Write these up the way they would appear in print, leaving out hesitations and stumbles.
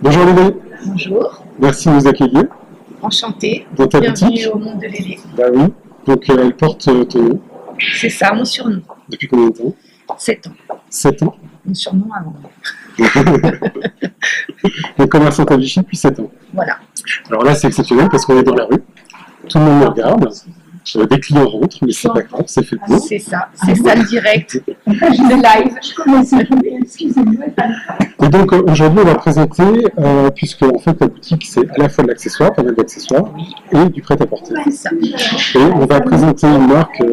Bonjour Lélé, Bonjour, merci de nous accueillir enchantée. dans ta Bienvenue boutique. au monde de Lélé. Bah oui, donc elle porte ton nom. C'est ça, mon surnom. Depuis combien de temps? 7 ans. 7 ans. Mon surnom avant. Donc commerçante à Vichy depuis 7 ans. Voilà. Alors là c'est exceptionnel parce qu'on est dans la rue, tout le monde nous regarde, des clients rentrent, mais c'est pas grave, c'est fait pour. C'est ça le direct. C'est live. Excusez-moi. Et donc aujourd'hui on va présenter, puisque en fait la boutique c'est à la fois de l'accessoire, pas mal d'accessoires, et du prêt-à-porter. C'est ça. Et on va présenter une marque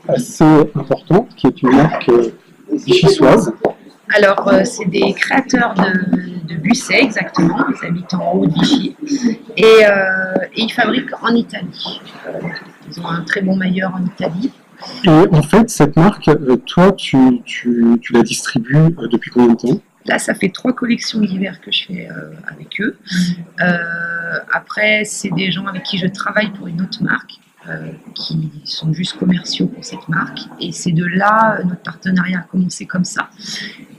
assez importante, qui est une marque vichysoise. Alors, c'est des créateurs de Busset, exactement. Ils habitent en haut de Vichy. Et ils fabriquent en Italie. Ils ont un très bon mailleur en Italie. Et en fait, cette marque, toi, tu la distribues depuis combien de temps? Là, ça fait 3 collections d'hiver que je fais avec eux. Après, c'est des gens avec qui je travaille pour une autre marque, qui sont juste commerciaux pour cette marque. Et c'est de là, notre partenariat a commencé comme ça.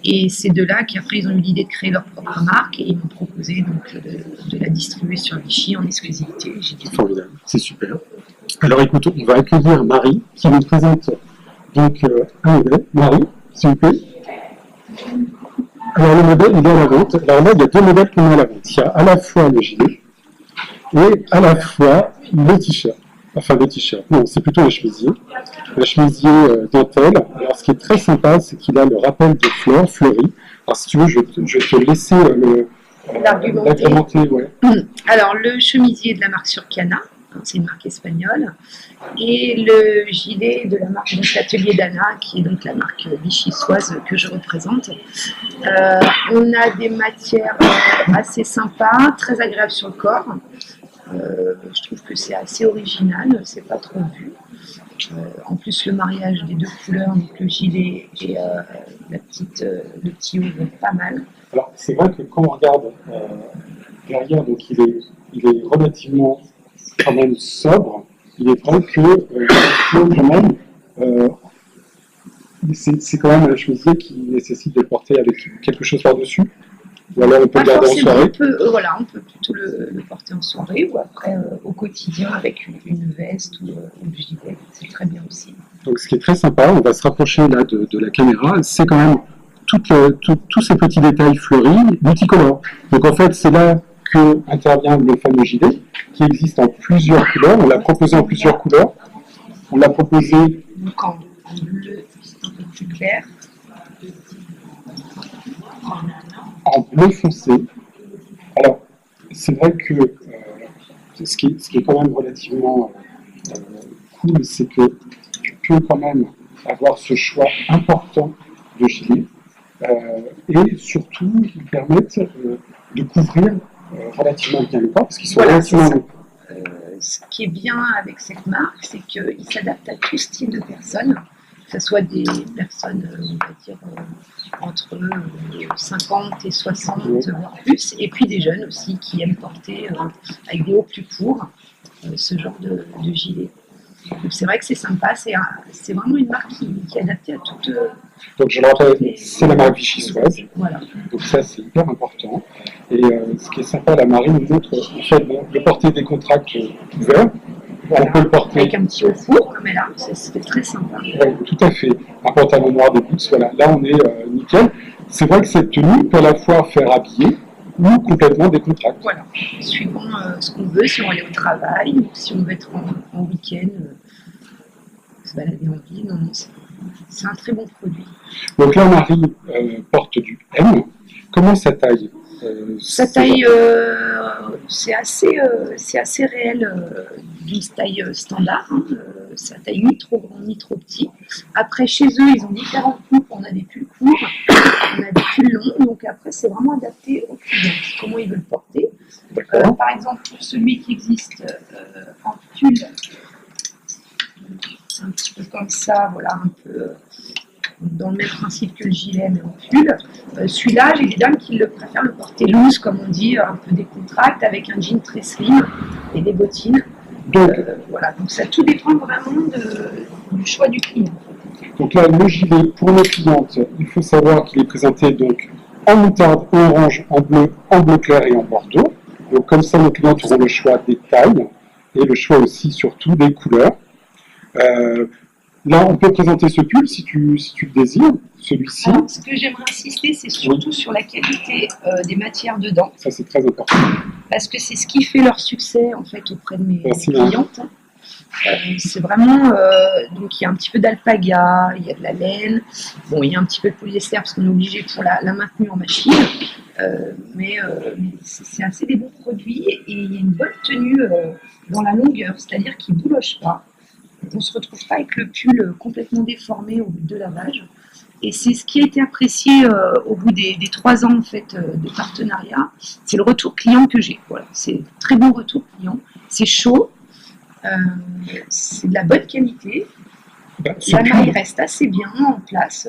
Et c'est de là qu'après, ils ont eu l'idée de créer leur propre marque et ils m'ont proposé donc, de la distribuer sur Vichy en exclusivité. J'ai dit formidable, c'est super. Alors écoute, on va accueillir Marie qui nous présente donc un modèle. Marie, s'il vous plaît. Alors le modèle, il est à la vente. Alors là, il y a deux modèles qu'on a à la vente. Il y a à la fois le gilet et à la fois le t-shirt. Enfin, le t-shirt. Non, c'est plutôt le chemisier. Le chemisier dentelle. Alors ce qui est très sympa, c'est qu'il a le rappel de fleurs fleuries. Alors si tu veux, je vais te laisser l'argumenter. Ouais. Alors le chemisier de la marque Surcana. C'est une marque espagnole, et le gilet de la marque de l'atelier d'Anna, qui est donc la marque vichysoise que je représente. On a des matières assez sympas, très agréables sur le corps. Je trouve que c'est assez original, c'est pas trop vu. En plus, le mariage des deux couleurs, donc le gilet et le petit haut, vont pas mal. Alors, c'est vrai que quand on regarde derrière, donc il est relativement quand même sobre. Il est vrai que quand même, c'est quand même un chemisier qui nécessite de le porter avec quelque chose par-dessus. Ou alors on peut le garder en soirée. On peut plutôt le porter en soirée ou après au quotidien avec une veste ou du gilet. C'est très bien aussi. Donc ce qui est très sympa, on va se rapprocher là de la caméra, c'est quand même tous ces petits détails fleuris, multicolores. Donc en fait, c'est là que intervient le fameux gilet, qui existe en plusieurs couleurs. On l'a proposé en plusieurs couleurs. On l'a proposé donc en bleu un peu plus clair, en bleu foncé. Alors, c'est vrai que ce qui est quand même relativement cool, c'est que tu peux quand même avoir ce choix important de gilet et surtout, ils permettent de couvrir relativement bien le corps, parce qu'ils sont relativement longs. Ce qui est bien avec cette marque, c'est qu'il s'adapte à tout style de personnes, que ce soit des personnes, on va dire, entre 50 et 60, voire plus, et puis des jeunes aussi qui aiment porter, avec des hauts plus courts, ce genre de gilet. Donc c'est vrai que c'est sympa, c'est vraiment une marque qui est adaptée à toutes. Donc je le rappelle, c'est la marque vichysoise. Voilà. Donc ça c'est hyper important. Et ce qui est sympa, la Marie nous montre en fait de porter des contracts ouverts. Voilà. On peut le porter avec un petit haut four, mais là c'est très sympa. Oui, tout à fait. Un pantalon noir, des boots, voilà. Là on est nickel. C'est vrai que cette tenue peut à la fois faire habiller ou complètement décontracté. Voilà, suivant ce qu'on veut, si on veut aller au travail ou si on veut être en week-end, se balader en ville. Non, c'est un très bon produit. Donc là, Marie porte du M. Comment ça taille Sa taille, c'est assez réel d'une taille standard. Hein. Sa taille ni trop grand ni trop petit. Après, chez eux, ils ont différentes coupes. On a des pulls courts, on a des pulls longs. Donc après, c'est vraiment adapté aux clients, comment ils veulent porter. Par exemple, pour celui qui existe en pull, un petit peu comme ça, voilà, un peu dans le même principe que le gilet, mais en pull. Celui-là, j'ai des dames qui préfèrent le porter loose, comme on dit, un peu décontracté, avec un jean très slim et des bottines. Donc, voilà, donc ça tout dépend vraiment du choix du client. Donc là, le gilet pour nos clientes, il faut savoir qu'il est présenté donc en moutarde, en orange, en bleu clair et en bordeaux. Donc comme ça, nos clients auront le choix des tailles et le choix aussi surtout des couleurs. Euh, Là, on peut présenter ce pull si tu le désires, celui-ci. Alors, ce que j'aimerais insister, c'est surtout sur la qualité des matières dedans. Ça, c'est très important. Parce que c'est ce qui fait leur succès en fait auprès de mes Merci, clientes. C'est vraiment, donc il y a un petit peu d'alpaga, il y a de la laine, bon, il y a un petit peu de polyester parce qu'on est obligé pour la maintenue en machine, mais c'est assez des bons produits et il y a une bonne tenue dans la longueur, c'est-à-dire qu'ils ne boulochent pas. On ne se retrouve pas avec le pull complètement déformé au bout de lavage. Et c'est ce qui a été apprécié au bout des 3 ans en fait, de partenariat. C'est le retour client que j'ai. Voilà. C'est très bon retour client. C'est chaud. C'est de la bonne qualité. La maille reste assez bien en place,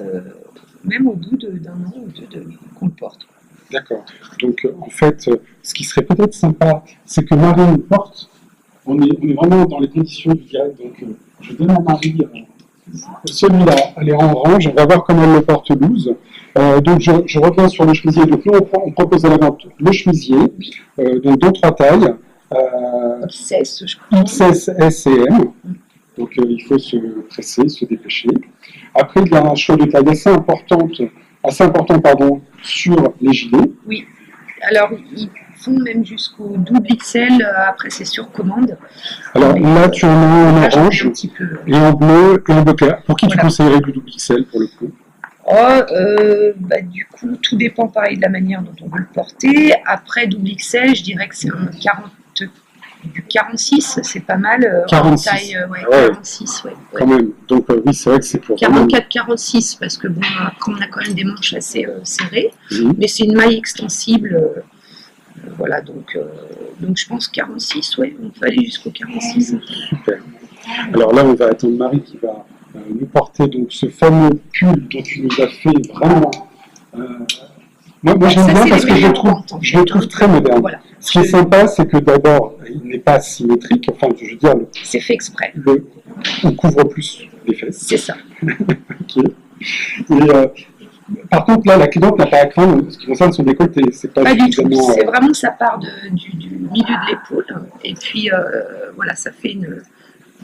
même au bout d'un an ou deux qu'on le porte. D'accord. Donc en fait, ce qui serait peut-être sympa, c'est que Marie nous porte. On est vraiment dans les conditions du direct. Donc je donne à Marie celui-là, elle est en orange. On va voir comment elle le porte loose. Donc je reviens sur le chemisier. Donc nous, on propose à la vente le chemisier, donc dans 3 tailles. XS, je crois. XS, S et M. Donc il faut se presser, se dépêcher. Après, il y a un choix de taille assez important sur les gilets. Oui. Alors, ils font même jusqu'au double XL. Après, c'est sur commande. Alors là, tu en as en orange peu... et en bleu clair. Pour qui tu conseillerais du double XL pour le coup? Du coup, tout dépend pareil de la manière dont on veut le porter. Après, double XL, je dirais que c'est du 46, c'est pas mal. 46. Taille, 46, ouais. Quand même. Donc oui, c'est vrai que c'est pour... 44-46, parce que bon, après, on a quand même des manches assez serrées. Mais c'est une maille extensible. Voilà, donc je pense 46, ouais, on peut aller jusqu'au 46. Super. Alors là, on va attendre Marie qui va nous porter donc ce fameux pull dont tu nous as fait vraiment... Moi j'aime bien parce que je le trouve très moderne. Voilà. Ce qui est sympa, c'est que d'abord, il n'est pas symétrique, enfin, je veux dire... C'est fait exprès. On couvre plus les fesses. C'est ça. Ok. Et, par contre, là, la cliente n'a pas à craindre, ce qui concerne son décolleté. C'est pas du tout. C'est vraiment, ça part du milieu de l'épaule. Et puis, voilà, ça fait une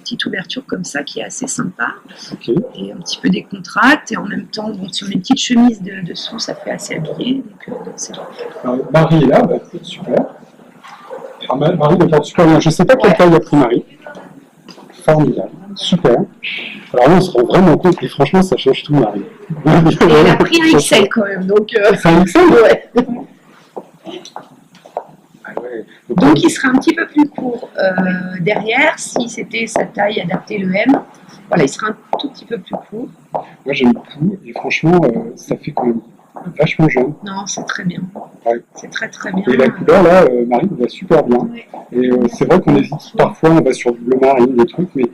petite ouverture comme ça qui est assez sympa. Okay. Et un petit peu décontracte. Et en même temps, bon, si on met une petite chemise dessous, ça fait assez habillé. Donc c'est Marie est là, bah, super. Marie le porte super bien. Je ne sais pas quelle taille a pris Marie. Formidable. Super. Alors là, on se rend vraiment compte, et franchement, ça change tout, Marie. Il a pris un XL quand même, donc... C'est un XL? Ouais. Ah ouais. Donc il sera un petit peu plus court derrière, si c'était sa taille adaptée le M. Voilà, il sera un tout petit peu plus court. Moi, j'aime beaucoup, et franchement, ça fait quand même vachement jeune. Non, c'est très bien. Ouais. C'est très très bien. Et la couleur, là, Marie, va super bien. Ouais. Et c'est vrai qu'on hésite parfois, on va sur du bleu marine, des trucs, mais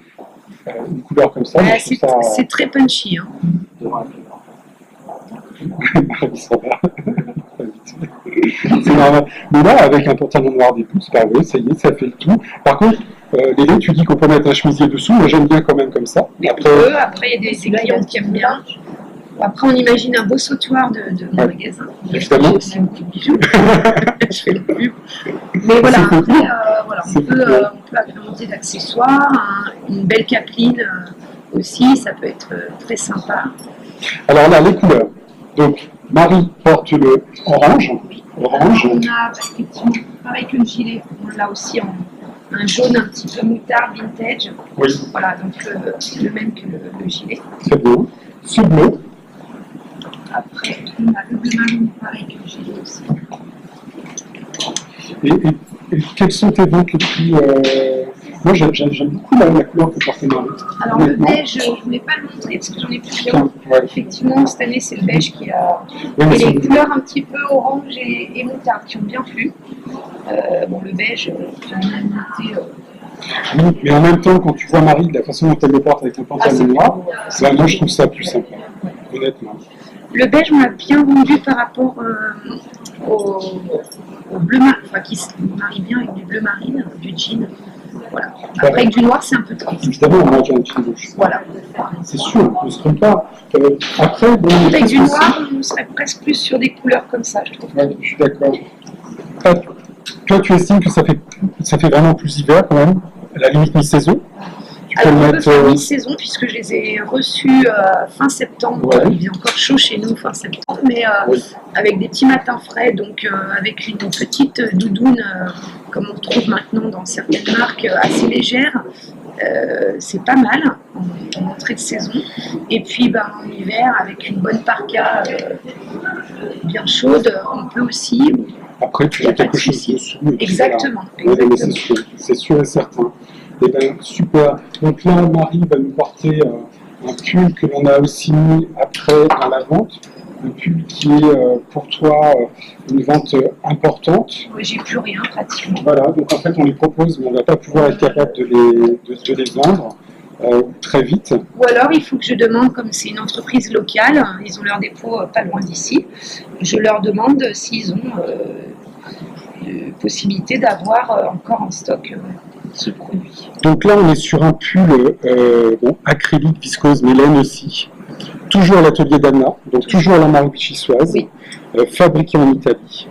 une couleur comme ça, c'est très punchy. Hein. Marie s'en va. C'est normal. Mais là, avec un pantalon noir des pouces, bah oui, ça y est, ça fait le tout. Par contre, Lélie, tu dis qu'on peut mettre un chemisier dessous, moi j'aime bien quand même comme ça. Après, il y a des clients qui aiment bien. Après, on imagine un beau sautoir de mon magasin. Évidemment. J'ai aussi beaucoup de bijoux. Je fais le pub. Mais voilà, après, on peut agrémenter d'accessoires, une belle capeline aussi, ça peut être très sympa. Alors là, les couleurs. Donc, Marie porte le orange. Orange. On a effectivement, pareil que le gilet, on l'a aussi en un jaune un petit peu moutarde vintage. Oui. Voilà, donc le même que le gilet. Très beau. Ce bleu. Après, on a le bleu marine, pareil que le gilet aussi. Et quelles sont tes ventes les plus... Moi, j'aime beaucoup la couleur que porte Marie. Alors, le beige, je ne voulais pas le montrer parce que j'en ai plus qu'un. Ouais. Effectivement, cette année, c'est le beige qui a... et les couleurs un petit peu orange et moutarde qui ont bien plu. Le beige, qui a monté... Oui, mais en même temps, quand tu vois Marie, de la façon dont elle le porte avec un pantalon noir, moi, je trouve ça plus sympa, honnêtement. Le beige, on l'a bien vendu par rapport au bleu marine, enfin qui se marie bien avec du bleu marine, du jean. Voilà. Après, avec du noir, c'est un peu triste. Évidemment, moi j'ai un petit rouge. Voilà. C'est sûr, on ne se trompe pas. Après, bon, Avec du noir, on serait presque plus sur des couleurs comme ça, je trouve. Ouais, je suis d'accord. Toi, tu estimes que ça fait vraiment plus hiver quand même, à la limite mi-saison. Tu peux Alors, le on peut mettre. faire mi-saison puisque je les ai reçus fin septembre. Ouais. Il est encore chaud chez nous fin septembre, mais Oui. avec des petits matins frais, donc avec une petite doudoune, comme on trouve maintenant dans certaines marques, assez légère. C'est pas mal en entrée de saison. Et puis en hiver, avec une bonne parka bien chaude, on peut aussi. Après, tu Il y a mets pas quelque de chose souci. dessus. Et puis Exactement. voilà. Ouais, mais Exactement. c'est sûr et certain. Eh bien, super. Donc là, Marie va nous porter un pull que l'on a aussi mis après dans la vente. Un pull qui est pour toi une vente importante. Oui, j'ai plus rien pratiquement. Voilà, donc en fait on les propose, mais on ne va pas pouvoir être capable de les vendre très vite. Ou alors il faut que je demande, comme c'est une entreprise locale, ils ont leur dépôt pas loin d'ici, je leur demande s'ils ont possibilité d'avoir encore en stock ce produit. Donc là on est sur un pull acrylique, viscose, mais laine aussi. Toujours l'atelier d'Anna, donc toujours la marque vichysoise, Oui. fabriquée en Italie.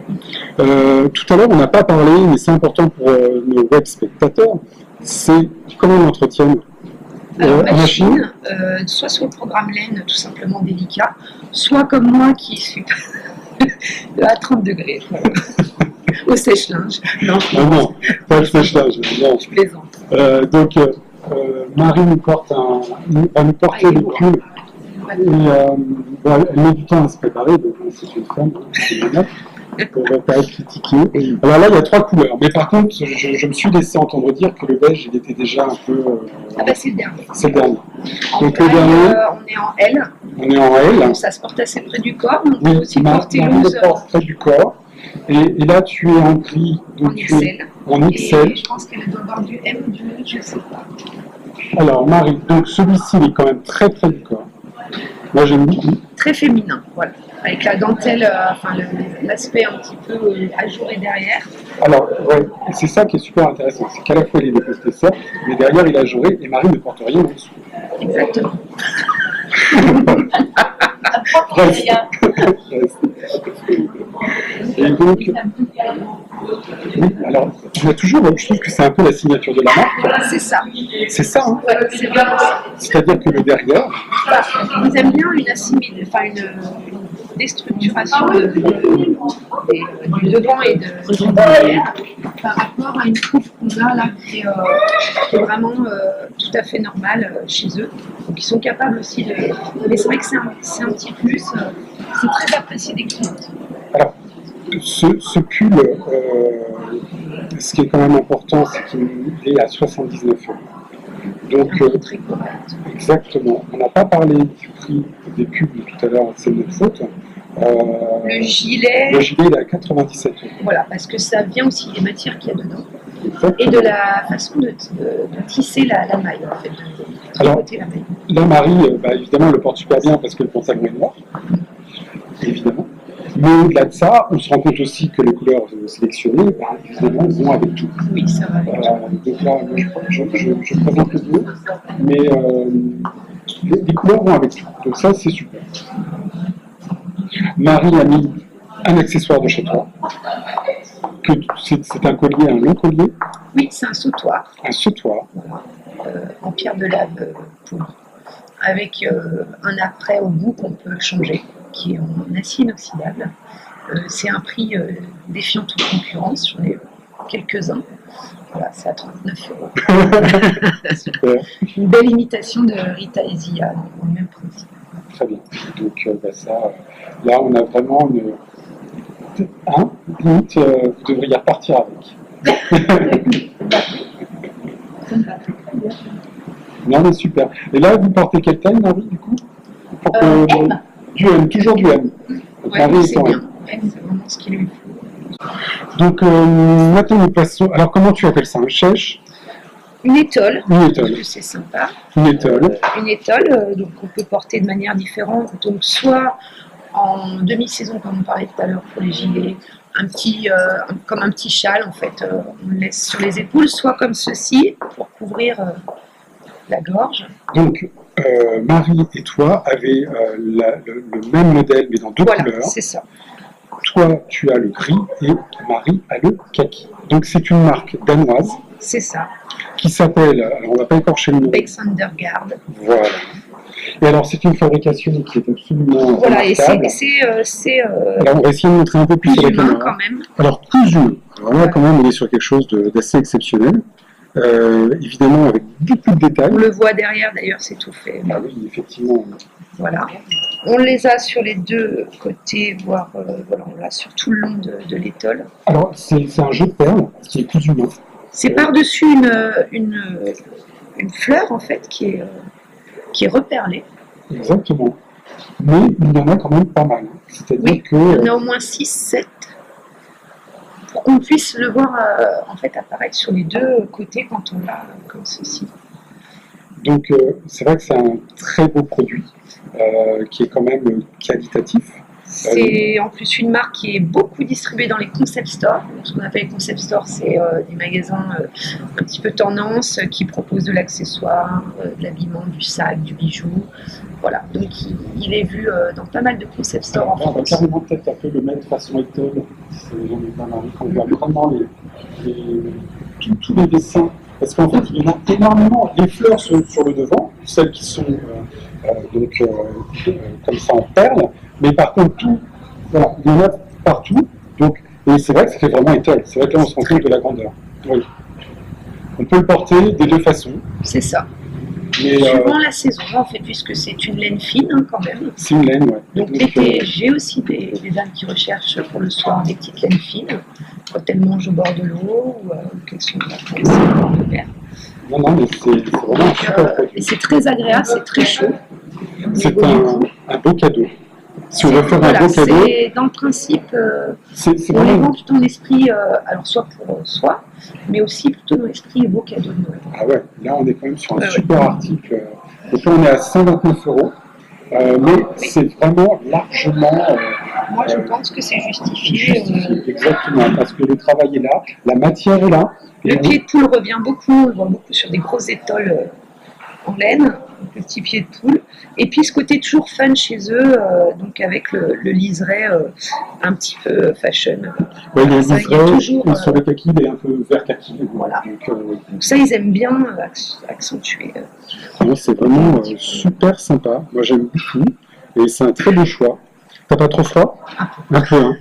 Tout à l'heure on n'a pas parlé, mais c'est important pour nos web spectateurs, c'est comment on l'entretient. Alors, En machine, soit sur le programme laine tout simplement délicat, soit comme moi qui suis à 30 degrés, voilà. Au sèche-linge. Non, non, pas le sèche-linge, non. je plaisante. Donc Marie nous va nous porter le pull. Et elle met du temps à se préparer, donc c'est une femme, c'est normal. On ne va pas être critiqué. Alors là, il y a 3 couleurs. Mais par contre, je me suis laissé entendre dire que le beige, il était déjà un peu. C'est le dernier. C'est le dernier. Donc En le dernier, on est en L. on est en L. Donc ça se porte assez près du corps, mais on peut Oui, aussi Marie porter le loose porte près du corps. Et là, tu es en gris. Donc en tu es XL. en XL. Et je pense qu'elle doit avoir du M ou du I, je ne sais pas. Alors, Marie, donc celui-ci, il est quand même très près du corps. Moi, j'aime beaucoup. Très féminin, voilà. Avec la dentelle, l'aspect un petit peu ajouré derrière. Alors, ouais, c'est ça qui est super intéressant. C'est qu'à la fois, il est déposté ça, mais derrière, il a ajouré et Marie ne porte rien en dessous. Exactement. Reste. Et donc, oui, alors, on a toujours, je trouve que c'est un peu la signature de la marque. C'est ça. C'est ça, hein. Ouais, c'est vraiment ça. C'est-à-dire que le derrière, Ils aiment bien une déstructuration du devant et de derrière par rapport à une coupe qu'on a là qui est vraiment tout à fait normale chez eux. Donc ils sont capables aussi de. Mais c'est vrai que c'est un petit plus, c'est très apprécié des clients. alors, ce pull, ce qui est quand même important, c'est qu'il est à 79 €. Donc, Très correct. exactement. On n'a pas parlé du prix des pubs tout à l'heure, c'est notre faute. Le gilet, Le gilet, il est à 97 €. voilà, parce que ça vient aussi des matières qu'il y a dedans Exactement. et de la façon de tisser la maille, en fait, de tricoter la maille. Là, Marie, évidemment, elle le porte super bien parce que le pantalon est noir, évidemment. Mais au-delà de ça, on se rend compte aussi que les couleurs sélectionnées, évidemment, vont avec tout. Oui, ça va avec. Donc là, je présente le bleu, mais les couleurs vont avec tout. Donc ça, c'est super. Marie a mis un accessoire de chez toi. C'est un collier, un long collier, Oui, c'est un sautoir. un sautoir. Voilà, en pierre de lave polie, avec un apprêt au bout qu'on peut changer, qui est en acier inoxydable. C'est un prix défiant toute concurrence, j'en ai quelques-uns. Voilà, c'est à 39 €. Super, Une belle imitation de Rita Ezia, dans le même principe. très bien. Donc là, on a vraiment limite, vous devriez repartir avec. Non, mais super. Et là, vous portez quelle taille, Marie, du coup M. Du M, toujours du M. Donc, Ouais, Marie c'est est en bien. M. Ouais, c'est vraiment ce qu'il lui faut. Donc, maintenant, nous passons. Alors, comment tu appelles ça? Un chèche? Une étole, Une étole. c'est sympa. Une étole. Une étole, donc on peut porter de manière différente. Donc soit en demi-saison, comme on parlait tout à l'heure pour les gilets, comme un petit châle en fait, on le laisse sur les épaules, soit comme ceci pour couvrir la gorge. Donc, Marie et toi avez le même modèle, mais dans deux Voilà, couleurs. c'est ça. Toi, tu as le gris et Marie a le kaki. Donc, c'est une marque danoise C'est ça. qui s'appelle, alors on va pas écorcher le nom. Bexandergaard. Voilà. Et alors, c'est une fabrication qui est absolument Voilà, et remarquable. c'est Alors, on va essayer de montrer un peu plus sur la humain caméra. quand même. Alors, cousu. Alors là, quand même, on est sur quelque chose d'assez exceptionnel. Évidemment, avec beaucoup de détails. On le voit derrière, d'ailleurs, c'est tout fait. Ah oui, effectivement. Voilà. On les a sur les deux côtés, voire voilà, on l'a sur tout le long de l'étole. Alors, c'est un jeu de perles qui est cousu main. C'est par-dessus une fleur, en fait, qui est reperlée. Exactement. Mais il y en a quand même pas mal. C'est-à-dire Oui, que. il y en a au moins 6, 7. Pour qu'on puisse le voir en fait apparaître sur les deux côtés quand on l'a comme ceci. Donc, c'est vrai que c'est un très beau produit qui est quand même qualitatif. C'est en plus une marque qui est beaucoup distribuée dans les concept stores. Donc, ce qu'on appelle les concept stores, c'est des magasins un petit peu tendance qui proposent de l'accessoire, de l'habillement, du sac, du bijou. Voilà, donc il est vu dans pas mal de concept stores en On va France. carrément peut-être un peu le mettre façon étole, si j'en ai pas marre. On voit vraiment tous les dessins, parce qu'en fait il y en a énormément. Les fleurs sont sur le devant, celles qui sont comme ça en perles, mais par contre voilà, il y en a partout. Donc, et c'est vrai que ça fait vraiment étole. C'est vrai que là on se rend compte de la grandeur. Oui. On peut le porter des deux façons. C'est ça. Mais, suivant la saison, en fait, puisque c'est une laine fine hein, quand même. C'est une laine, ouais. Donc l'été, j'ai aussi des dames qui recherchent pour le soir des petites laines fines, quand elles mangent au bord de l'eau ou qu'elles sont en vacances au bord de mer. Non, mais c'est vraiment un super produit. Et c'est très agréable, c'est très chaud. C'est un beau cadeau. Si on veut faire voilà, un beau cadeau, c'est dans le principe, c'est on les vraiment. vend plutôt dans l'esprit, alors soit pour soi, mais aussi plutôt dans l'esprit beau cadeau de Noël. Ah ouais, là on est quand même sur un Ouais, super article. Donc là on est à 129 €. Mais c'est vraiment largement. Moi je pense que c'est justifié. Exactement, parce que le travail est là, la matière est là. Le pied de poule revient beaucoup, on le voit beaucoup sur des grosses étoles en laine, le petit pied de poule. Et puis ce côté toujours fun chez eux, donc avec le liseré un petit peu fashion. Ouais, il y a Ça, un il y a liseré, toujours, et sur le kaki il est un peu vert kaki. Voilà. Donc ça ils aiment bien accentuer. c'est vraiment super sympa. Moi j'aime beaucoup. Et c'est un très beau choix. T'as pas trop froid? Un peu, hein.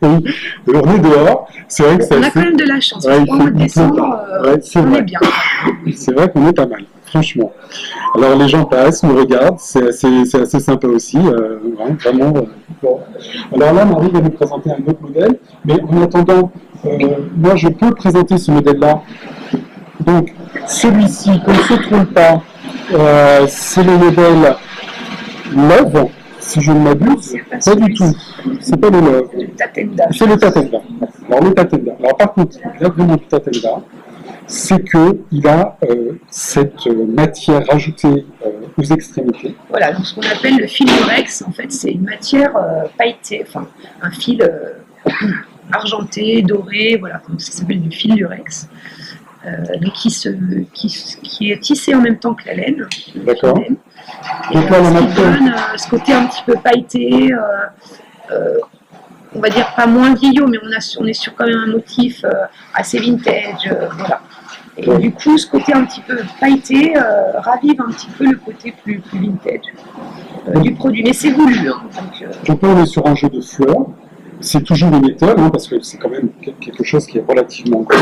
On est dehors. C'est vrai que On a quand même de la chance. Ouais, Au mois de décembre, c'est on vrai. est bien. C'est vrai qu'on est pas mal, franchement. Alors les gens passent, nous regardent, c'est assez sympa aussi. Vraiment. Bon. Alors là, Marie va nous présenter un autre modèle. Mais en attendant, moi je peux présenter ce modèle-là. Donc celui-ci, qu'on ne se trompe pas, c'est le modèle Love. Si je ne m'abuse, pas du tout. C'est pas le Love. Le Tatenda. C'est le Tatenda. Alors le Tatenda. Alors par contre, l'agrément du Tatenda, c'est qu'il a cette matière rajoutée aux extrémités. Voilà, donc ce qu'on appelle le fil lurex, en fait, c'est une matière pailletée, enfin un fil argenté, doré, voilà, donc ça s'appelle du fil lurex. Donc qui est tissé en même temps que la laine. D'accord. Et Donc là, ce qui donne ce côté un petit peu pailleté, on va dire pas moins vieillot, mais on est sur quand même un motif assez vintage, voilà. Et du coup, ce côté un petit peu pailleté ravive un petit peu le côté plus vintage du produit. Mais c'est voulu. Hein, donc là, on est sur un jeu de fleurs. C'est toujours une étole, hein, parce que c'est quand même quelque chose qui est relativement grand,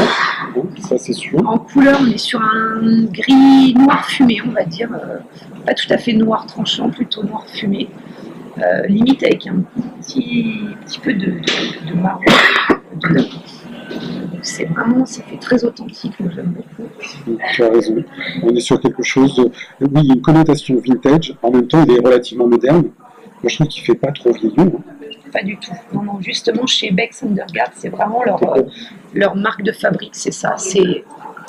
hein, ça c'est sûr. En couleur, on est sur un gris noir fumé, on va dire. Pas tout à fait noir tranchant, plutôt noir fumé. Limite avec un petit peu de marron dedans. C'est vraiment, ça fait très authentique, moi j'aime beaucoup. Tu as raison. On est sur quelque chose de... Oui, il y a une connotation vintage, en même temps il est relativement moderne. Moi je trouve qu'il ne fait pas trop vieillot. Hein. Pas du tout. Non, justement chez Bexandergaard, c'est vraiment leur marque de fabrique, c'est ça. C'est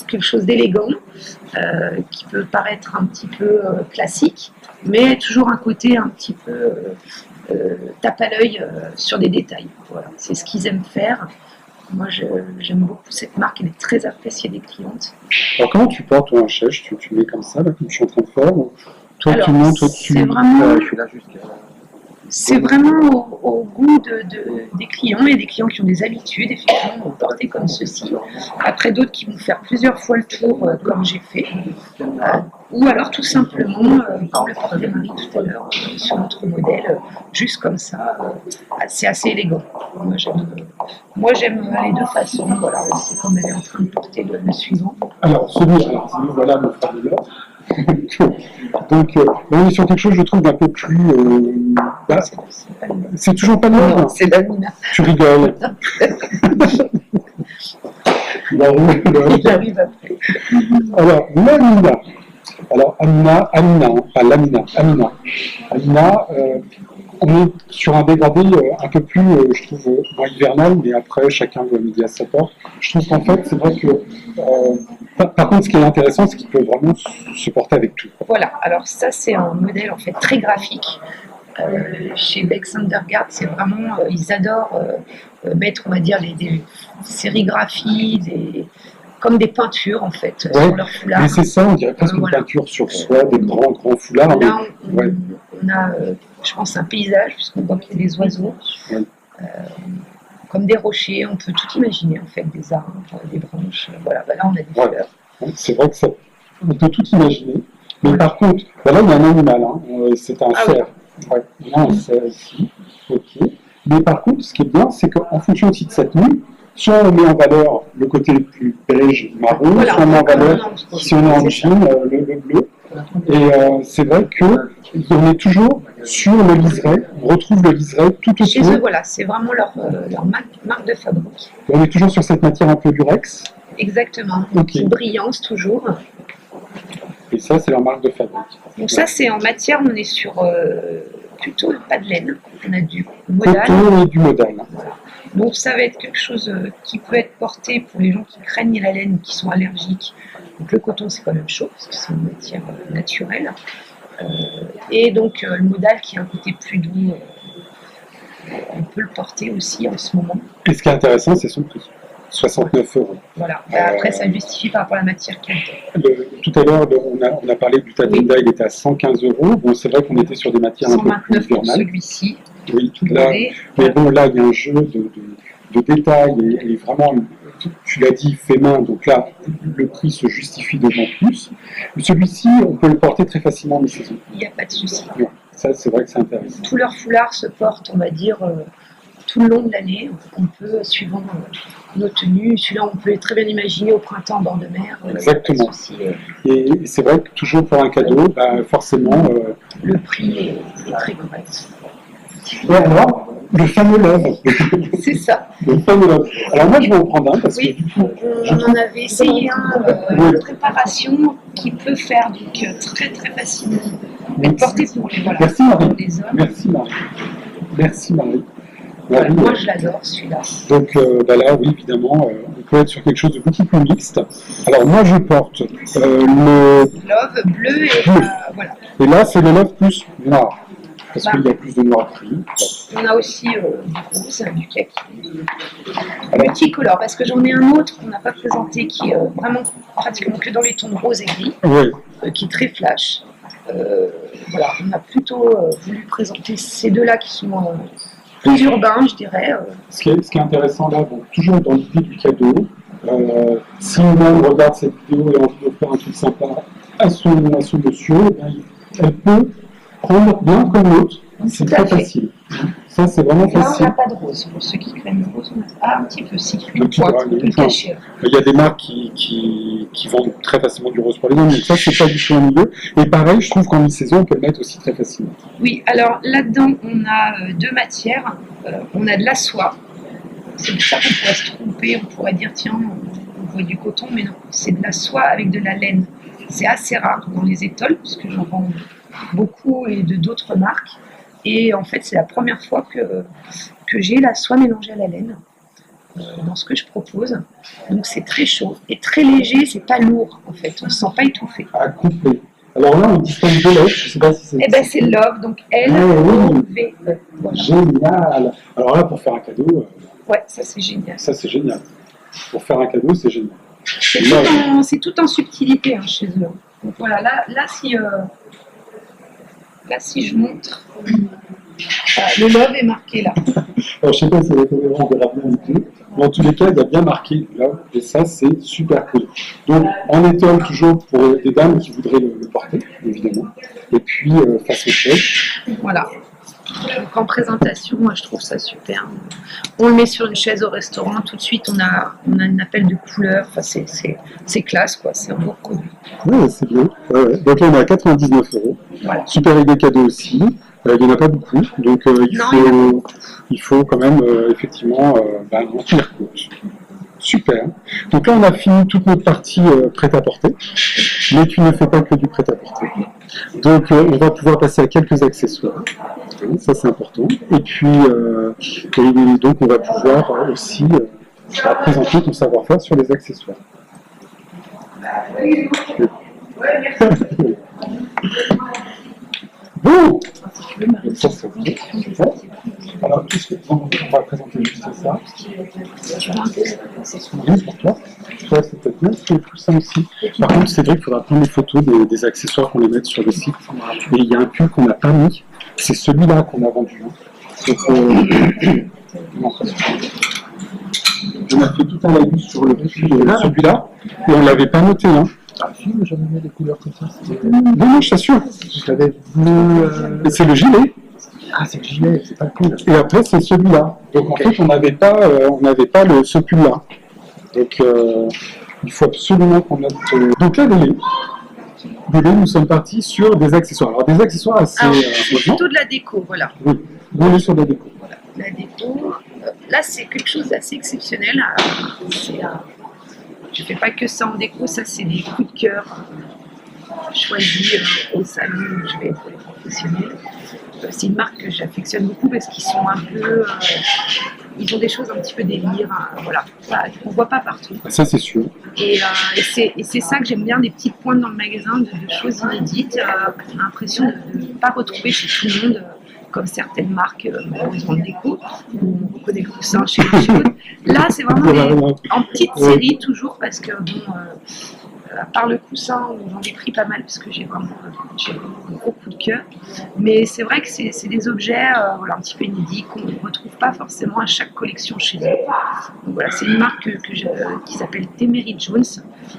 quelque chose d'élégant, qui peut paraître un petit peu classique, mais toujours un côté un petit peu tape à l'œil sur des détails. Voilà, c'est ce qu'ils aiment faire. Moi, j'aime beaucoup cette marque, elle est très appréciée des clientes. Alors, comment tu portes toi, un chèche? Tu mets comme ça, là, comme je suis en train de faire, ou toi Alors, tu montes au-dessus? c'est vraiment, Je suis là jusqu'à. c'est vraiment au goût des clients. Il y a des clients qui ont des habitudes, effectivement, de porter comme ceci. Après, d'autres qui vont faire plusieurs fois le tour, comme j'ai fait. Ou alors, tout simplement, comme le portait Marie tout à l'heure, sur notre modèle, juste comme ça. C'est assez élégant. Moi, j'aime les deux façons. Voilà, c'est comme elle est en train de porter le suivant. Alors, celui, voilà, mon frère de l'or. Donc, là, on est sur quelque chose, je trouve, d'un peu plus. Bah, c'est toujours pas le même. Non, c'est Damina. Tu rigoles. Il arrive après. Alors, Lamina. Alors, Amina, hein, pas Lamina, Amina. Amina, on est sur un dégradé un peu plus, je trouve, moins hivernal, mais après, chacun doit midi à sa porte. Je trouve qu'en fait, c'est vrai que. Par contre, ce qui est intéressant, c'est qu'il peut vraiment se porter avec tout. Voilà, alors ça, c'est un modèle en fait très graphique. Chez Bex Undergard, c'est vraiment, ils adorent mettre, on va dire, des sérigraphies, comme des peintures en fait, sur leur foulard. Mais c'est ça, on dirait presque une peinture sur soi, des grands foulards. Là, on a, je pense, un paysage, puisqu'on voit qu'il y a des oiseaux, comme des rochers, on peut tout imaginer en fait, des arbres, des branches, voilà, là on a des fleurs. C'est vrai que ça, on peut tout imaginer, mais par contre, là il y a un animal, hein, c'est un cerf. Ouais, il y a un cerf ici, ok. Mais par contre, ce qui est bien, c'est qu'en fonction aussi de sa tenue, soit on met en valeur le côté plus beige, marron, soit on met en valeur, si on est en jean, le bleu. Et c'est vrai qu'on est toujours sur le liseré, on retrouve le liseré tout autour. Chez eux, voilà, c'est vraiment leur marque de fabrique. On est toujours sur cette matière un peu lurex. Exactement, une brillance toujours. Et ça, c'est leur marque de fabrique. Donc ça, c'est en matière, on est sur plutôt pas de laine, on a du modal. Coton et du modal. Donc ça va être quelque chose qui peut être porté pour les gens qui craignent la laine, qui sont allergiques. Donc le coton, c'est quand même chaud, parce que c'est une matière naturelle. Et donc le modal qui a un côté plus doux, on peut le porter aussi en ce moment. Et ce qui est intéressant, c'est son prix. 69 €. Voilà. Après, ça justifie par rapport à la matière qu'il y a. Tout à l'heure, on a parlé du Tatinda, il était à 115 €. Bon, c'est vrai qu'on était sur des matières un peu plus hivernales. Pour celui-ci. Oui, là, mais bon, là, il y a un jeu de détails et vraiment, tu l'as dit, fait main, donc là, le prix se justifie d'autant plus. Celui-ci, on peut le porter très facilement en mi-saison. Il n'y a pas de souci. Ça, c'est vrai que c'est intéressant. Tous leurs foulards se portent, on va dire, tout le long de l'année. On peut, suivant nos tenues, celui-là, on peut très bien imaginer au printemps en bord de mer. Exactement. Et c'est vrai que toujours pour un cadeau, forcément... le prix est très correct. Et alors, le fameux love. C'est ça. Le fameux love. Alors moi, je vais en prendre un parce que... On en avait essayé un de préparation qui peut faire donc très très facilement. Mais porté pour les, voilà, Merci Marie. Les hommes. Merci Marie. Merci Marie. Voilà, moi je l'adore celui-là. Donc là, oui, évidemment, on peut être sur quelque chose de beaucoup plus mixte. Alors moi, je porte le... Love bleu et voilà. Et là, c'est le love plus noir. Parce qu'il y a plus de noir pris. On a aussi du rose, du kaki. Multicolore, parce que j'en ai un autre qu'on n'a pas présenté qui est vraiment pratiquement que dans les tons de rose et gris, qui est très flash. Voilà, on a plutôt voulu présenter ces deux-là qui sont plus urbains, je dirais. Ce qui est intéressant là, donc, toujours dans l'idée du cadeau, si une même regarde cette vidéo et a envie de faire un truc sympa à son monsieur, elle peut prendre l'un comme l'autre. C'est très facile. Ça, c'est vraiment facile. Là, on n'a pas de rose. Pour ceux qui craignent le rose, on a un petit peu, si une pointe, on peut le cacher. Il y a des marques qui vendent très facilement du rose pour les hommes, mais ça, c'est pas du tout en milieu. Et pareil, je trouve qu'en mi-saison, on peut le mettre aussi très facilement. Oui, alors là-dedans, on a deux matières. On a de la soie. C'est pour ça qu'on pourrait se tromper. On pourrait dire, tiens, on voit du coton, mais non, c'est de la soie avec de la laine. C'est assez rare dans les étoiles, puisque j'en vends beaucoup et de d'autres marques. Et en fait, c'est la première fois que j'ai la soie mélangée à la laine dans ce que je propose. Donc c'est très chaud et très léger, c'est pas lourd en fait, on ne se sent pas étouffé. À couper. Alors là, on distingue deux lettres, je ne sais pas si c'est... Eh ben c'est Love, donc L-O-V-E. Voilà. Génial. Alors là, pour faire un cadeau, Ouais, ça c'est génial. ça c'est génial. Pour faire un cadeau, c'est génial. C'est tout en subtilité hein, chez eux. Donc voilà, là si je montre, le Love est marqué là. Alors, je ne sais pas si la caméra on verra bien du tout, mais en tous les cas, il y a bien marqué là, et ça, c'est super cool. Donc, en étole toujours pour des dames qui voudraient le porter, évidemment. Et puis, façon chaise. Voilà. Donc en présentation, moi je trouve ça super. On le met sur une chaise au restaurant, tout de suite on a un appel de couleur, enfin, c'est classe quoi, c'est un beau produit. Ouais, c'est bien. Ouais. Donc là, on est à 99 €. Voilà. Super idée cadeau aussi. Il n'y en a pas beaucoup, donc il faut quand même effectivement en tenir compte. Super. Donc là, on a fini toute notre partie prêt-à-porter, mais tu ne fais pas que du prêt-à-porter. Donc, on va pouvoir passer à quelques accessoires. Ça, c'est important. Et puis, donc, on va pouvoir aussi présenter ton savoir-faire sur les accessoires. Bon, ça c'est ok. Alors, on va présenter juste ça. Oui, pour toi. Toi, c'est peut-être bien, c'est tout ça aussi. Par contre, c'est vrai qu'il faudra prendre les photos des accessoires qu'on les mette sur le site. Et il y a un pull qu'on n'a pas mis, c'est celui-là qu'on a vendu. Donc, on a fait tout un laïus sur le pull, celui-là, et on ne l'avait pas noté. Hein. Ah si, mais j'en ai mis des couleurs comme ça. Non, je t'assure. J'avais bleu. C'est le gilet. Ah, c'est le gilet, c'est pas le pull. Et après, c'est celui-là. Donc en fait, on n'avait pas ce pull-là. Donc il faut absolument qu'on mette. Donc là, Dédé, nous sommes partis sur des accessoires. Alors des accessoires assez. C'est plutôt de la déco, voilà. Oui, on est sur de la déco. Voilà, la déco. Là, c'est quelque chose d'assez exceptionnel. Je ne fais pas que ça en déco, ça c'est des coups de cœur choisis au salon où je vais pour les professionnels. C'est une marque que j'affectionne beaucoup parce qu'ils sont un peu. Ils ont des choses un petit peu délire. Voilà, on ne voit pas partout. Ça, c'est sûr. Et c'est ça que j'aime bien, des petites pointes dans le magasin, de choses inédites. On a l'impression de ne pas retrouver chez tout le monde. Comme certaines marques, malheureusement de déco, où on reconnaît le coussin chez les choses. Là, c'est vraiment en petite série, toujours, parce que, à part le coussin, j'en ai pris pas mal, parce que j'ai vraiment un gros coup de cœur. Mais c'est vrai que c'est des objets un petit peu inédits, qu'on ne retrouve pas forcément à chaque collection chez eux. Donc voilà, c'est une marque qui s'appelle Temery Jones.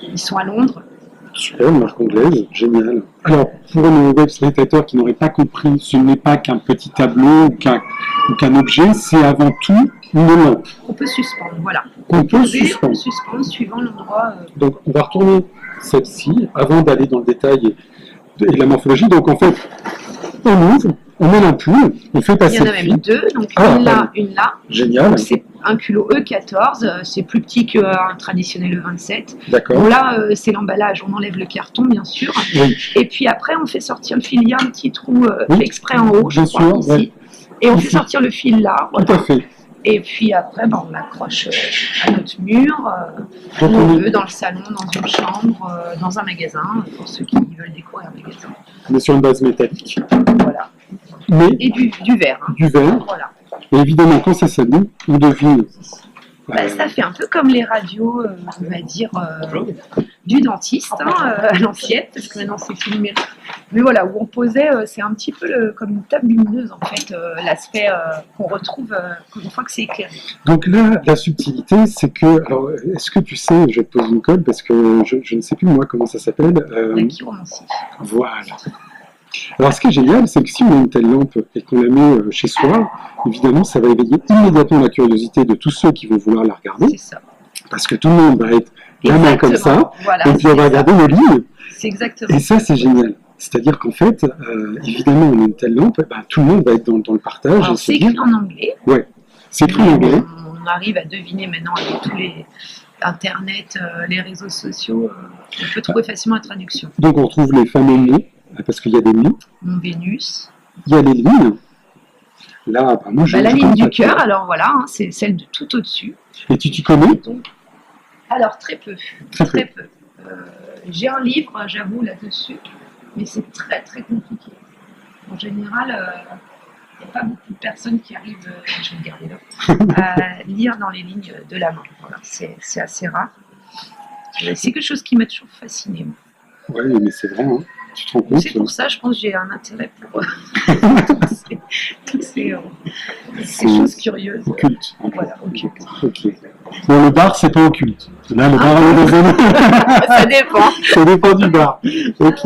Ils sont à Londres. Super, une marque anglaise, génial. Alors, pour nos web spectateurs qui n'auraient pas compris, ce n'est pas qu'un petit tableau ou qu'un objet, c'est avant tout une lampe. On peut suspendre, voilà. On peut suspendre suivant l'endroit. Donc, on va retourner celle-ci avant d'aller dans le détail et la morphologie. Donc, en fait, on ouvre, on met l'ampoule, on fait passer. Il y en a même deux, donc une là. Génial. C'est un culot E14, c'est plus petit qu'un traditionnel E27. D'accord. Bon, là, c'est l'emballage, on enlève le carton, bien sûr. Oui. Et puis après, on fait sortir le fil. Il y a un petit trou fait exprès en haut, je crois, ici. Ouais. Et on fait sortir le fil là. Voilà. Tout à fait. Et puis après, on l'accroche à notre mur, où on veut, dans le salon, dans une chambre, dans un magasin, pour ceux qui veulent décorer un magasin. On est sur une base métallique. Voilà. Mais et du verre. Hein. Du verre. Voilà. Et évidemment, quand ça s'allume, on devine. Ça fait un peu comme les radios, on va dire, du dentiste, à l'ancienne, parce que maintenant c'est tout numérique. Mais voilà, où on posait, c'est un petit peu comme une table lumineuse, en fait, l'aspect qu'on retrouve une fois que c'est éclairé. Donc là, la subtilité, c'est que, alors, est-ce que tu sais, je te pose une colle, parce que je ne sais plus moi comment ça s'appelle. La chiromancie. Voilà. Alors, ce qui est génial, c'est que si on a une telle lampe et qu'on la met chez soi, évidemment, ça va éveiller immédiatement la curiosité de tous ceux qui vont vouloir la regarder. C'est ça. Parce que tout le monde va être vraiment comme ça. Voilà, et puis on va regarder nos lignes. C'est exactement. Et ça, c'est génial. C'est-à-dire qu'en fait, évidemment, on a une telle lampe, tout le monde va être dans le partage. Alors, c'est écrit en anglais. Ouais, c'est écrit en anglais. On arrive à deviner maintenant avec tous les Internet, les réseaux sociaux, on peut trouver facilement la traduction. Donc on retrouve les fameux mots, parce qu'il y a des mots. Mon Vénus. Il y a les lignes. Là, moi, la ligne du cœur, alors voilà, c'est celle de tout au-dessus. Et tu t'y connais? Alors très peu. Très peu. J'ai un livre, j'avoue, là-dessus. mais c'est très très compliqué. En général, il n'y a pas beaucoup de personnes qui arrivent, je vais le garder là, à lire dans les lignes de la main. Voilà, c'est assez rare. C'est quelque chose qui m'a toujours fascinée. Ouais, mais c'est vrai, hein. Tu te rends compte? C'est pour ça, je pense que j'ai un intérêt pour toutes ces choses curieuses. Occulte. Voilà, occulte. Ok. Bon, le bar, c'est pas occulte. Là, le bar, on est dans Ça dépend. Ça dépend du bar. Ok.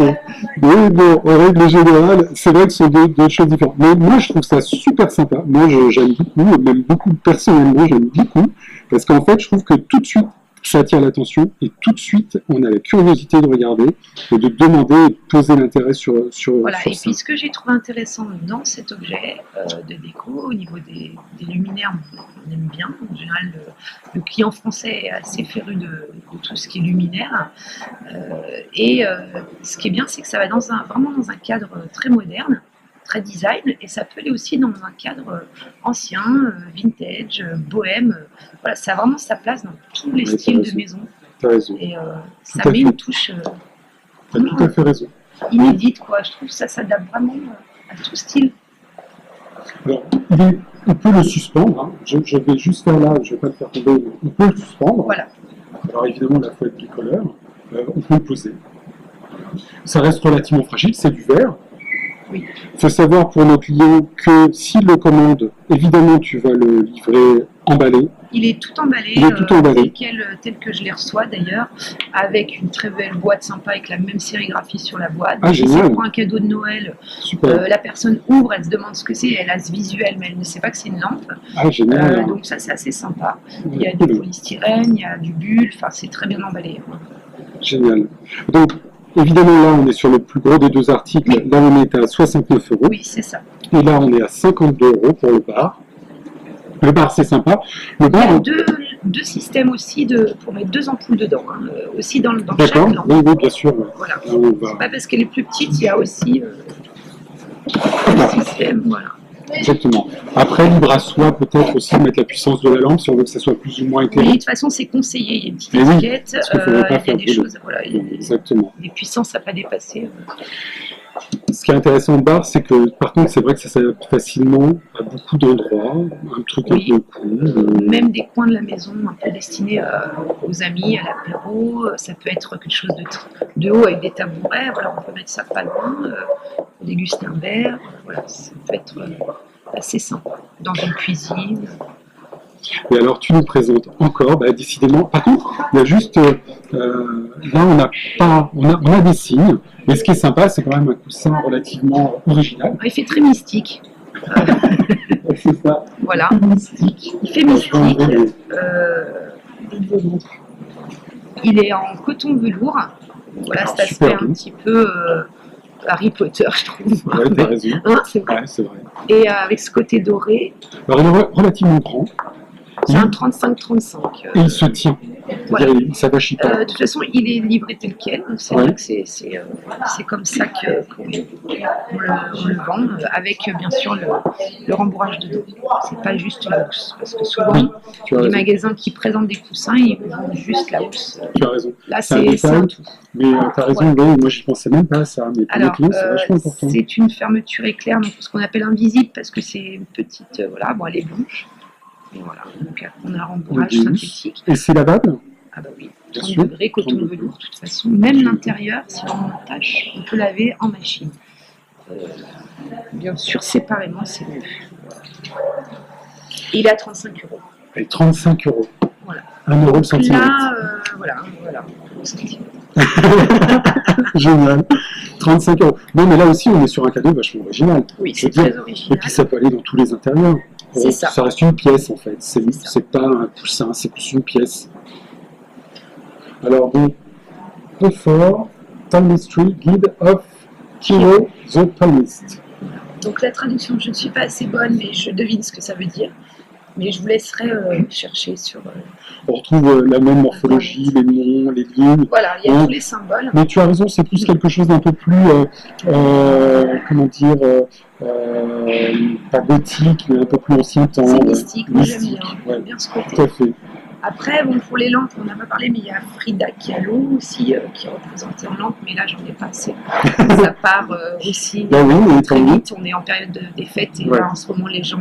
Mais bon, en règle générale, c'est vrai que ce sont deux choses différentes. Mais moi, je trouve ça super sympa. Moi, j'aime beaucoup, même beaucoup personnellement, j'aime beaucoup. Parce qu'en fait, je trouve que tout de suite, ça attire l'attention et tout de suite, on a la curiosité de regarder et de demander et de poser l'intérêt sur Voilà, sur et ça. puis ce que j'ai trouvé intéressant dans cet objet de déco, au niveau des luminaires, on aime bien. En général, le client français est assez féru de tout ce qui est luminaire. Ce qui est bien, c'est que ça va vraiment dans un cadre très moderne, très design, et ça peut aller aussi dans un cadre ancien, vintage, bohème. Voilà, ça a vraiment sa place dans tous les Ouais, styles t'as de raison. maison. T'as raison. Et Tout ça à met fait. une touche T'as tout à fait raison. inédite, quoi. Je trouve que ça s'adapte vraiment à tout style. Alors, on peut le suspendre. Hein. Je vais juste faire là, je ne vais pas le faire tomber, mais on peut le suspendre. Voilà. Alors évidemment, là, il faut être bicolore. On peut le poser. Ça reste relativement fragile, c'est du verre. Oui. Il faut savoir pour nos clients que s'ils le commandent, évidemment, tu vas le livrer emballé. Il est tout emballé, Il est tout emballé. tel que je les reçois d'ailleurs, avec une très belle boîte sympa avec la même sérigraphie sur la boîte. Ah, Donc, si génial. c'est pour un cadeau de Noël, Super. la personne ouvre, elle se demande ce que c'est, elle a ce visuel, mais elle ne sait pas que c'est une lampe. Ah, génial. Donc ça, c'est assez sympa. Il y Ouais, a du cool. polystyrène, il y a du bulle, enfin c'est très bien emballé. Génial. Donc, évidemment, là, on est sur le plus gros des deux articles. Oui. Là, on est à 69 €. Oui, c'est ça. Et là, on est à 52 € pour le bar. Le bar, c'est sympa. Le Il y a bar, deux systèmes aussi pour mettre 2 ampoules dedans, hein, aussi dans chaque d'accord. lampe. Oui, oui, bien sûr. Ouais. Voilà. Là, on va... C'est pas parce qu'elle est plus petite, il y a aussi un système, voilà. Exactement. Après, libre à soi, peut-être aussi de mettre la puissance de la lampe si on veut que ça soit plus ou moins Oui, éclairé. de toute façon, c'est conseillé. Il y a une petite Mais oui, étiquette, parce qu'il faudrait pas il y a faire des brûler. choses, voilà, il y a Exactement. des puissances à pas dépasser. Ce qui est intéressant au bar, c'est que, par contre, c'est vrai que ça s'adapte facilement à beaucoup d'endroits. Un truc Oui. un peu cool. Même des coins de la maison un peu destinés aux amis, à l'apéro. Ça peut être quelque chose de haut avec des tabourets. Voilà, on peut mettre ça pas loin, pour déguster un verre. Voilà, ça peut être assez sympa. Dans une cuisine. Et alors, tu nous présentes encore, bah, décidément. Par contre, il y a juste, là, on a des signes. Mais ce qui est sympa, c'est quand même un coussin relativement original. Il fait très mystique. C'est ça. Voilà. Mystique. Il fait mystique. Il est en coton velours. Voilà, cet aspect super un doux. petit peu Harry Potter, je trouve. Ouais, t'as raison. Hein, c'est vrai. Ouais, c'est vrai. Et avec ce côté doré, Alors, il est relativement grand. c'est un 35-35. Et il se tient. Voilà. C'est-à-dire, il s'avachit pas. De toute façon, il est livré tel quel. Donc c'est Ouais. vrai que c'est comme ça qu'on le vend, avec bien sûr le rembourrage dedans. C'est pas juste la housse. Parce que souvent, Oui, tu as les raison. magasins qui présentent des coussins, ils vendent juste la housse. Tu as raison. Là, C'est un c'est détail, un tout. mais tu as raison, oui, moi j'y pensais même pas à ça, mais pour les Alors, clients, c'est vachement important. c'est une fermeture éclair, donc ce qu'on appelle invisible, parce que c'est une petite, voilà, bon, elle est blanche. Et voilà, donc on a un rembourrage Oui. synthétique. Et c'est lavable? Ah bah oui, Bien 30 sûr. degrés, coton 30 velours, de toute façon. Même l'intérieur, si on en tâche, on peut laver en machine. Bien sûr, séparément, c'est mieux. Et il est à 35 €. Et 35 €. Voilà. 1 € le centimètre. Là, voilà. Au centimètre. Génial. 35 €. Non, mais là aussi, on est sur un cadeau vachement original. Oui, Je c'est veux dire, très Et original. puis ça peut aller dans tous les intérieurs. C'est ça. Ça reste une pièce en fait. C'est ça. C'est pas un coussin, c'est plus une pièce. Alors bon, confort, Palmistry, Guide of Kiro the Palmist. Donc la traduction, je ne suis pas assez bonne, mais je devine ce que ça veut dire. Mais je vous laisserai chercher sur... On retrouve la même morphologie, les noms, les lignes. Voilà, il y a Ouais. tous les symboles. Mais tu as raison, c'est plus quelque chose d'un peu plus, comment dire, pas gothique, mais un peu plus ancien temps. C'est mystique, moi j'aime bien. Ouais, J'aime bien ce côté. tout à fait. Après, bon, pour les lampes, on n'a pas parlé, mais il y a Frida Kahlo aussi qui est représentée en lampe, mais là, j'en ai pas assez. Ça part aussi Ben oui, mais très tant mieux. vite. On est en période des fêtes et Ouais. là, en ce moment, les gens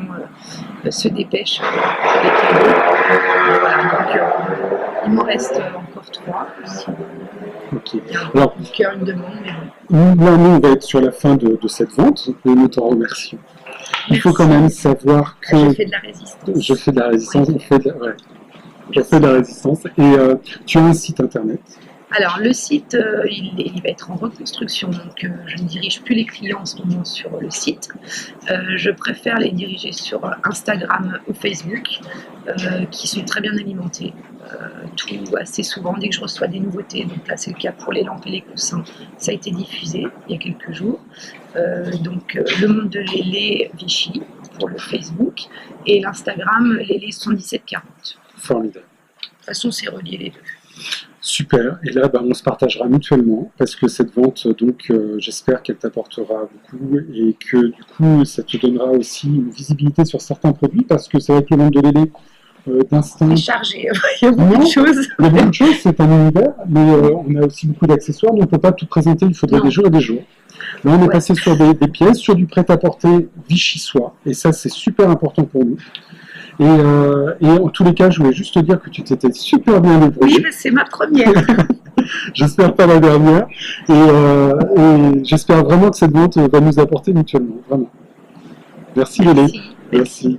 se dépêchent pour les cadeaux. Voilà, donc il m'en reste encore 3. Ok. Il y a un Alors, coup de cœur, une demande, mais bon. là, nous, on va être sur la fin de cette vente, et nous t'en remercions. Il faut Merci. quand même savoir que Je fais de la résistance. je fais de la résistance, Oui. on fait de la, ouais, on fait de la résistance, et tu as un site internet. Alors, le site, il va être en reconstruction, donc je ne dirige plus les clients en ce moment sur le site. Je préfère les diriger sur Instagram ou Facebook, qui sont très bien alimentés. Tout assez souvent, dès que je reçois des nouveautés, donc là c'est le cas pour les lampes et les coussins, ça a été diffusé il y a quelques jours. Le monde de Lélé Vichy pour le Facebook et l'Instagram Lélé 11740. Formidable. De toute façon, c'est relié les deux. Super. Et là, on se partagera mutuellement parce que cette vente, donc, j'espère qu'elle t'apportera beaucoup et que du coup, ça te donnera aussi une visibilité sur certains produits parce que c'est vrai que le monde de Lélé, d'instinct, C'est chargé, il y a beaucoup Non. de choses. il y a beaucoup de choses, c'est un univers, mais on a aussi beaucoup d'accessoires, donc on ne peut pas tout présenter, il faudrait Non. des jours et des jours. Là, on est Ouais. passé sur des pièces, sur du prêt-à-porter vichysois, et ça, c'est super important pour nous. Et en tous les cas, je voulais juste te dire que tu t'étais super bien Oui, débrouillé. mais c'est ma première. J'espère pas la dernière, et j'espère vraiment que cette vente va nous apporter mutuellement, vraiment. Merci Lélé. Merci. Merci.